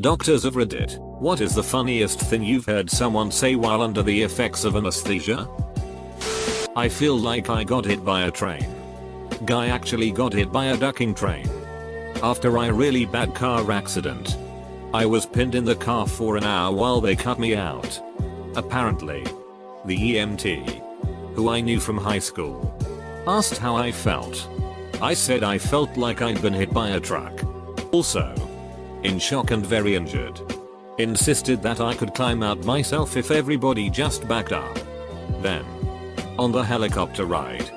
Doctors of Reddit, what is the funniest thing you've heard someone say while under the effects of anesthesia? I feel like I got hit by a train. Guy actually got hit by a ducking train. After a really bad car accident. I was pinned in the car for an hour while they cut me out. Apparently, the EMT, who I knew from high school, asked how I felt. I said I felt like I'd been hit by a truck. Also, in shock and very injured. Insisted that I could climb out myself if everybody just backed up. Then, on the helicopter ride,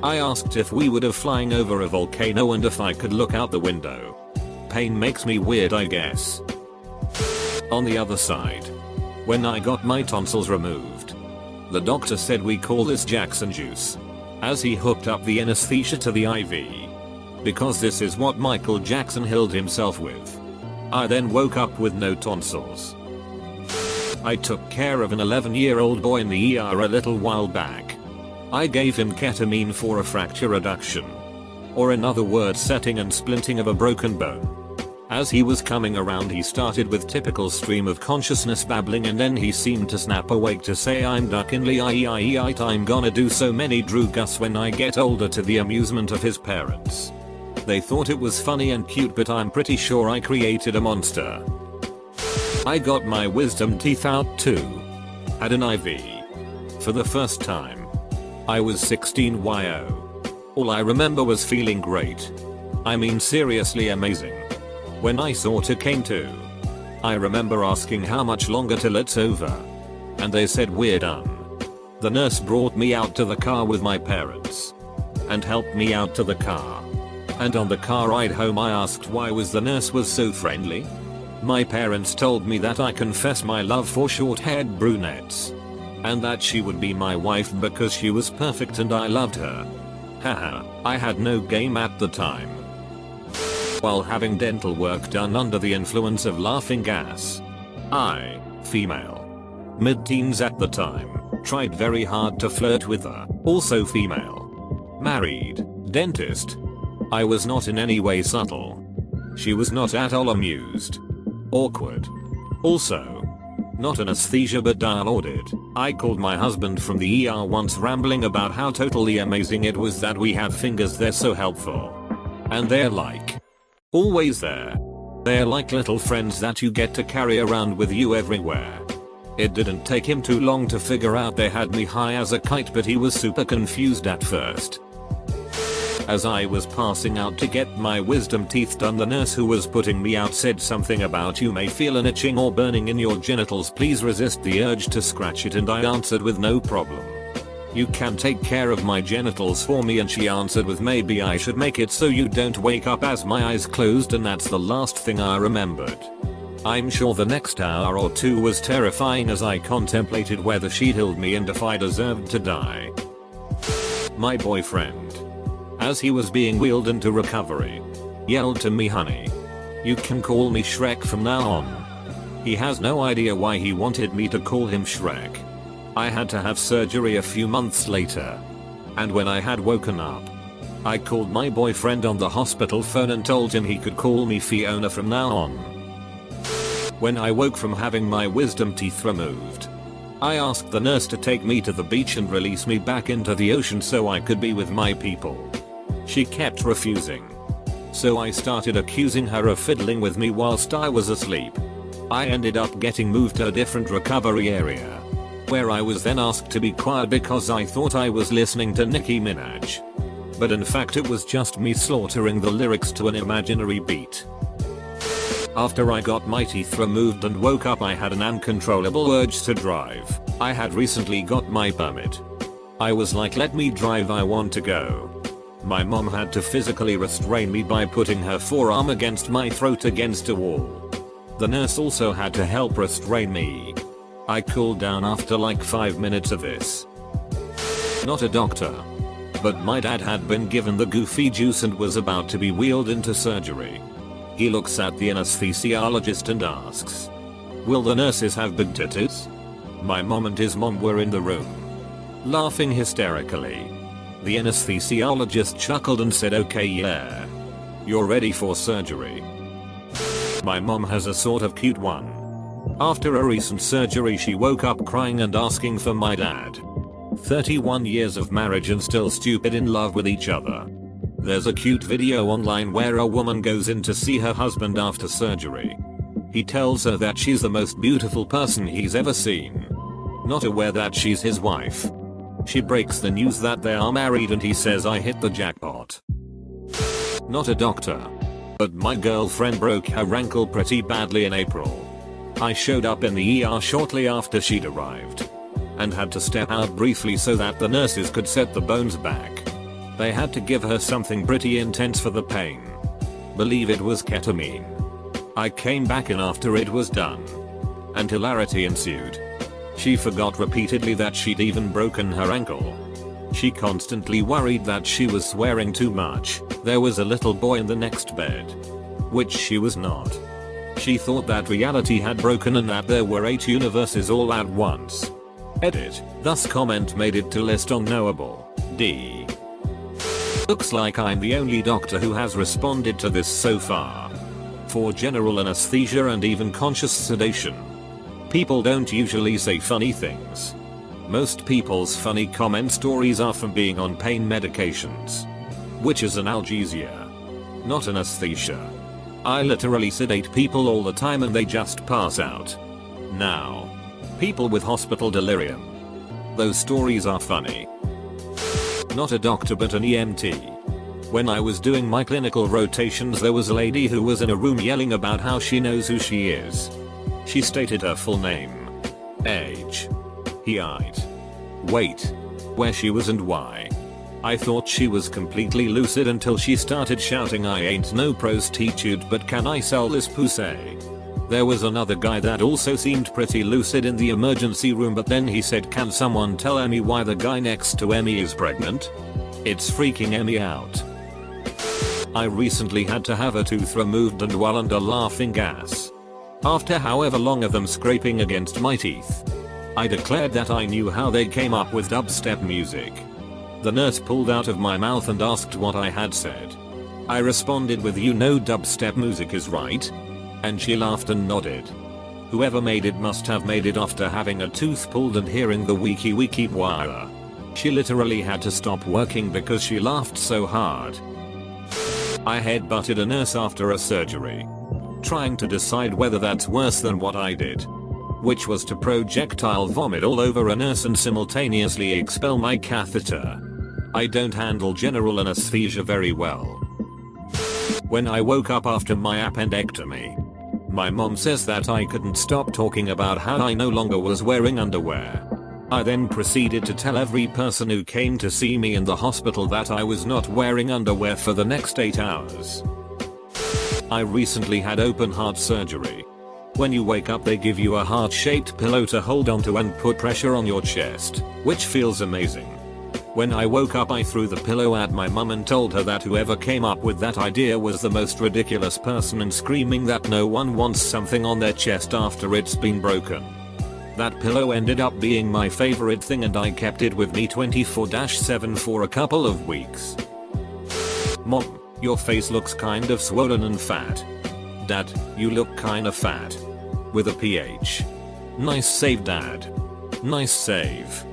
I asked if we would have flying over a volcano and if I could look out the window. Pain makes me weird, I guess. On the other side, when I got my tonsils removed, the doctor said we call this Jackson juice, as he hooked up the anesthesia to the IV. Because this is what Michael Jackson healed himself with. I then woke up with no tonsils. I took care of an 11-year-old boy in the ER a little while back. I gave him ketamine for a fracture reduction. Or in other words, setting and splinting of a broken bone. As he was coming around, he started with typical stream of consciousness babbling, and then he seemed to snap awake to say, "I'm duckinly I'm gonna do so many drugas when I get older," to the amusement of his parents. They thought it was funny and cute, but I'm pretty sure I created a monster. I got my wisdom teeth out too. Had an IV. For the first time. I was 16 yo. All I remember was feeling great. I mean seriously amazing. When I sorta came to, I remember asking how much longer till it's over. And they said we're done. The nurse brought me out to the car with my parents. And helped me out to the car. And on the car ride home I asked why the nurse was so friendly. My parents told me that I confess my love for short-haired brunettes. And that she would be my wife because she was perfect and I loved her. Haha, I had no game at the time. While having dental work done under the influence of laughing gas. I, female. Mid-teens at the time, tried very hard to flirt with her, also female. Married, dentist. I was not in any way subtle. She was not at all amused. Awkward. Also, not anesthesia but dial-ordered. I called my husband from the ER once rambling about how totally amazing it was that we have fingers, they're so helpful. And they're like, always there. They're like little friends that you get to carry around with you everywhere. It didn't take him too long to figure out they had me high as a kite, but he was super confused at first. As I was passing out to get my wisdom teeth done, the nurse who was putting me out said something about "you may feel an itching or burning in your genitals, please resist the urge to scratch it," and I answered with no problem. "You can take care of my genitals for me," and she answered with, "maybe I should make it so you don't wake up," as my eyes closed, and that's the last thing I remembered. I'm sure the next hour or two was terrifying as I contemplated whether she'd healed me and if I deserved to die. My boyfriend, as he was being wheeled into recovery, yelled to me, "Honey, you can call me Shrek from now on." He has no idea why he wanted me to call him Shrek. I had to have surgery a few months later. And when I had woken up, I called my boyfriend on the hospital phone and told him he could call me Fiona from now on. When I woke from having my wisdom teeth removed, I asked the nurse to take me to the beach and release me back into the ocean so I could be with my people. She kept refusing. So I started accusing her of fiddling with me whilst I was asleep. I ended up getting moved to a different recovery area, where I was then asked to be quiet because I thought I was listening to Nicki Minaj. But in fact it was just me slaughtering the lyrics to an imaginary beat. After I got my teeth removed and woke up, I had an uncontrollable urge to drive. I had recently got my permit. I was like, "Let me drive, I want to go." My mom had to physically restrain me by putting her forearm against my throat against a wall. The nurse also had to help restrain me. I cooled down after like 5 minutes of this. Not a doctor, but my dad had been given the goofy juice and was about to be wheeled into surgery. He looks at the anesthesiologist and asks, "Will the nurses have big titties?" My mom and his mom were in the room, laughing hysterically. The anesthesiologist chuckled and said, "Okay, yeah. You're ready for surgery." My mom has a sort of cute one. After a recent surgery she woke up crying and asking for my dad. 31 years of marriage and still stupid in love with each other. There's a cute video online where a woman goes in to see her husband after surgery. He tells her that she's the most beautiful person he's ever seen. Not aware that she's his wife. She breaks the news that they are married and he says, "I hit the jackpot." Not a doctor. But my girlfriend broke her ankle pretty badly in April. I showed up in the ER shortly after she'd arrived. And had to step out briefly so that the nurses could set the bones back. They had to give her something pretty intense for the pain. Believe it was ketamine. I came back in after it was done. And hilarity ensued. She forgot repeatedly that she'd even broken her ankle. She constantly worried that she was swearing too much. There was a little boy in the next bed. Which she was not. She thought that reality had broken and that there were 8 universes all at once. Edit. Thus comment made it to list on knowable. D. Looks like I'm the only doctor who has responded to this so far. For general anesthesia and even conscious sedation. People don't usually say funny things. Most people's funny comment stories are from being on pain medications. Which is analgesia. Not anesthesia. I literally sedate people all the time and they just pass out. Now. People with hospital delirium. Those stories are funny. Not a doctor but an EMT. When I was doing my clinical rotations there was a lady who was in a room yelling about how she knows who she is. She stated her full name. Age. Height. Weight. Where she was and why. I thought she was completely lucid until she started shouting, "I ain't no prostitute but can I sell this pussy?" There was another guy that also seemed pretty lucid in the emergency room but then he said, "Can someone tell Emmy why the guy next to Emmy is pregnant? It's freaking Emmy out." I recently had to have a tooth removed and while under laughing gas. After however long of them scraping against my teeth. I declared that I knew how they came up with dubstep music. The nurse pulled out of my mouth and asked what I had said. I responded with, "You know dubstep music is right?" And she laughed and nodded. Whoever made it must have made it after having a tooth pulled and hearing the wiki wire. She literally had to stop working because she laughed so hard. I headbutted a nurse after a surgery. Trying to decide whether that's worse than what I did. Which was to projectile vomit all over a nurse and simultaneously expel my catheter. I don't handle general anesthesia very well. When I woke up after my appendectomy, my mom says that I couldn't stop talking about how I no longer was wearing underwear. I then proceeded to tell every person who came to see me in the hospital that I was not wearing underwear for the next 8 hours. I recently had open heart surgery. When you wake up they give you a heart-shaped pillow to hold onto and put pressure on your chest, which feels amazing. When I woke up I threw the pillow at my mum and told her that whoever came up with that idea was the most ridiculous person and screaming that no one wants something on their chest after it's been broken. That pillow ended up being my favorite thing and I kept it with me 24/7 for a couple of weeks. Mom, your face looks kind of swollen and fat. Dad, you look kinda fat. With a PH. Nice save, Dad. Nice save.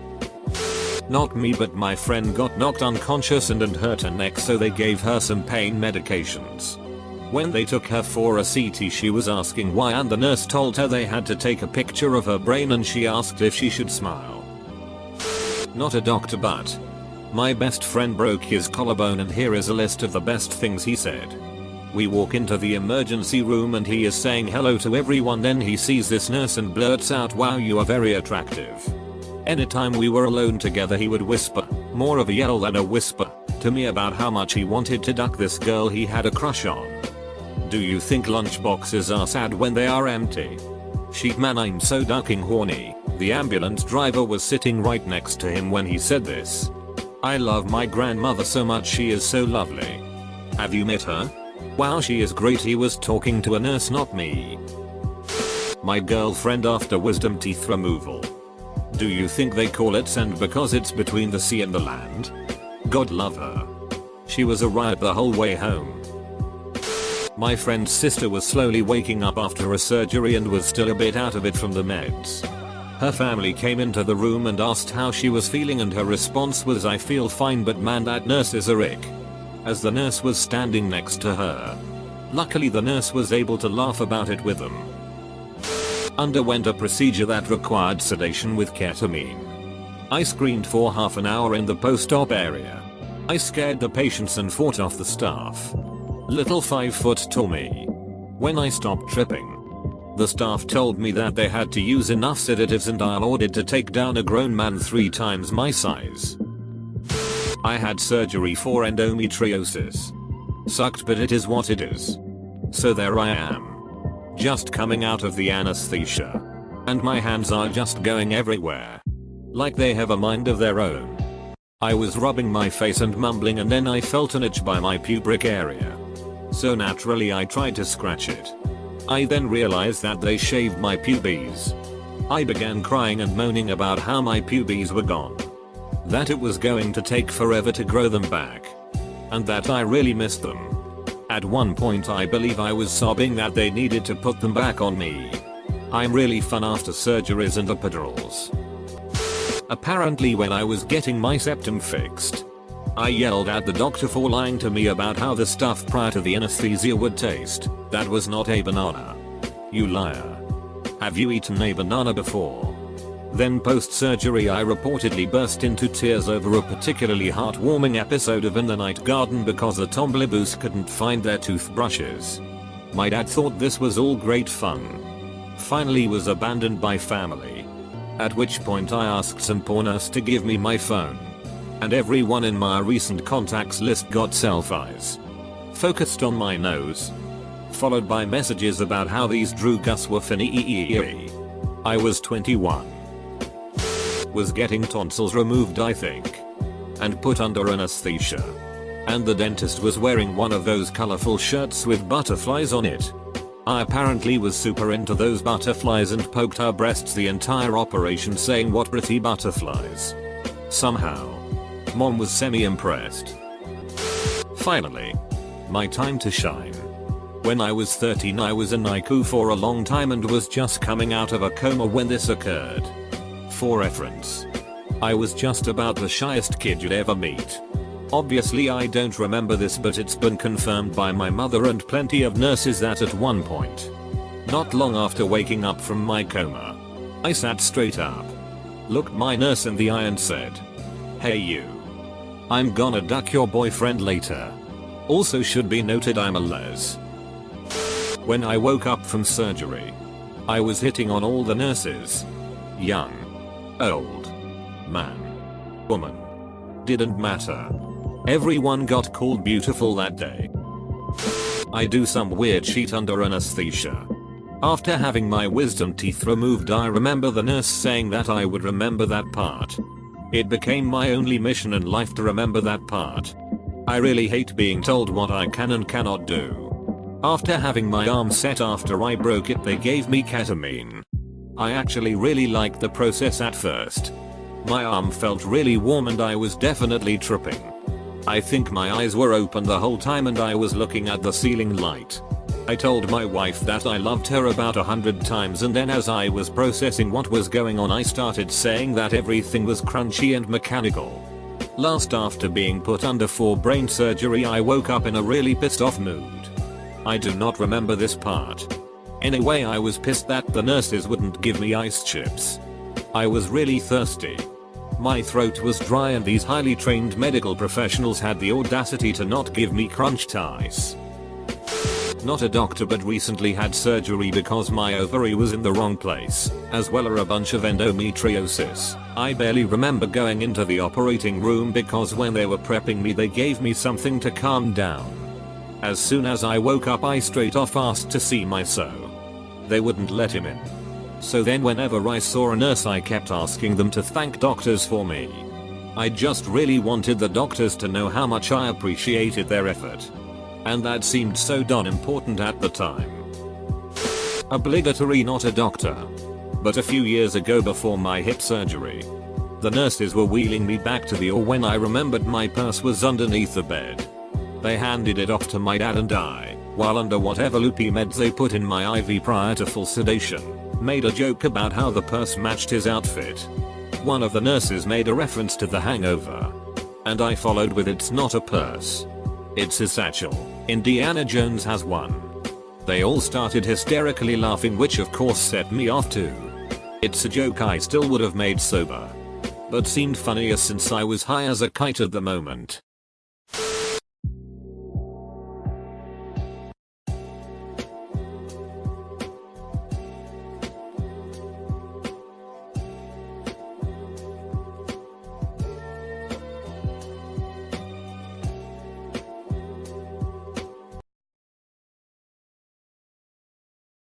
Not me but my friend got knocked unconscious and hurt her neck so they gave her some pain medications. When they took her for a CT she was asking why and the nurse told her they had to take a picture of her brain and she asked if she should smile. Not a doctor but my best friend broke his collarbone and here is a list of the best things he said. We walk into the emergency room and he is saying hello to everyone, then he sees this nurse and blurts out, "Wow, you are very attractive." Anytime we were alone together he would whisper, more of a yell than a whisper, to me about how much he wanted to duck this girl he had a crush on. Do you think lunchboxes are sad when they are empty? Shit man, I'm so ducking horny. The ambulance driver was sitting right next to him when he said this. I love my grandmother so much, she is so lovely. Have you met her? Wow, she is great. He was talking to a nurse, not me. My girlfriend after wisdom teeth removal. Do you think they call it sand because it's between the sea and the land? God love her. She was a riot the whole way home. My friend's sister was slowly waking up after a surgery and was still a bit out of it from the meds. Her family came into the room and asked how she was feeling, and her response was, "I feel fine, but man, that nurse is a rick," as the nurse was standing next to her. Luckily the nurse was able to laugh about it with them. Underwent a procedure that required sedation with ketamine. I screamed for half an hour in the post-op area. I scared the patients and fought off the staff. Little 5-foot tall me. When I stopped tripping, the staff told me that they had to use enough sedatives and I ordered to take down a grown man 3 times my size. I had surgery for endometriosis. Sucked, but it is what it is. So there I am. Just coming out of the anesthesia. And my hands are just going everywhere. Like they have a mind of their own. I was rubbing my face and mumbling, and then I felt an itch by my pubic area. So naturally I tried to scratch it. I then realized that they shaved my pubes. I began crying and moaning about how my pubes were gone. That it was going to take forever to grow them back. And that I really missed them. At one point I believe I was sobbing that they needed to put them back on me. I'm really fun after surgeries and epidurals. Apparently when I was getting my septum fixed, I yelled at the doctor for lying to me about how the stuff prior to the anesthesia would taste. That was not a banana. You liar. Have you eaten a banana before? Then post-surgery I reportedly burst into tears over a particularly heartwarming episode of In the Night Garden because the Tombliboos couldn't find their toothbrushes. My dad thought this was all great fun. Finally was abandoned by family. At which point I asked some poor nurse to give me my phone. And everyone in my recent contacts list got selfies. Focused on my nose. Followed by messages about how these drugas were funny. I was 21. Was getting tonsils removed, I think. And put under anesthesia. And the dentist was wearing one of those colorful shirts with butterflies on it. I apparently was super into those butterflies and poked her breasts the entire operation, saying what pretty butterflies. Somehow, mom was semi-impressed. Finally, my time to shine. When I was 13 I was in NICU for a long time and was just coming out of a coma when this occurred. For reference, I was just about the shyest kid you'd ever meet. Obviously I don't remember this, but it's been confirmed by my mother and plenty of nurses that at one point, not long after waking up from my coma, I sat straight up, looked my nurse in the eye and said, "Hey you. I'm gonna duck your boyfriend later. Also should be noted I'm a les." When I woke up from surgery, I was hitting on all the nurses. Young, old, man, woman. Didn't matter. Everyone got called beautiful that day. I do some weird shit under anesthesia. After having my wisdom teeth removed I remember the nurse saying that I would remember that part. It became my only mission in life to remember that part. I really hate being told what I can and cannot do. After having my arm set after I broke it they gave me ketamine. I actually really liked the process at first. My arm felt really warm and I was definitely tripping. I think my eyes were open the whole time and I was looking at the ceiling light. I told my wife that I loved her about 100 times, and then as I was processing what was going on I started saying that everything was crunchy and mechanical. Last, after being put under for brain surgery I woke up in a really pissed off mood. I do not remember this part. Anyway, I was pissed that the nurses wouldn't give me ice chips. I was really thirsty. My throat was dry and these highly trained medical professionals had the audacity to not give me crunched ice. Not a doctor, but recently had surgery because my ovary was in the wrong place, as well as a bunch of endometriosis. I barely remember going into the operating room because when they were prepping me they gave me something to calm down. As soon as I woke up I straight off asked to see my so. They wouldn't let him in. So then whenever I saw a nurse I kept asking them to thank doctors for me. I just really wanted the doctors to know how much I appreciated their effort. And that seemed so darn important at the time. Obligatory, not a doctor. But a few years ago before my hip surgery, the nurses were wheeling me back to the OR when I remembered my purse was underneath the bed. They handed it off to my dad and I while under whatever loopy meds they put in my IV prior to full sedation, made a joke about how the purse matched his outfit. One of the nurses made a reference to The Hangover, and I followed with, "It's not a purse. It's his satchel. Indiana Jones has one." They all started hysterically laughing, which of course set me off too. It's a joke I still would have made sober, but seemed funnier since I was high as a kite at the moment.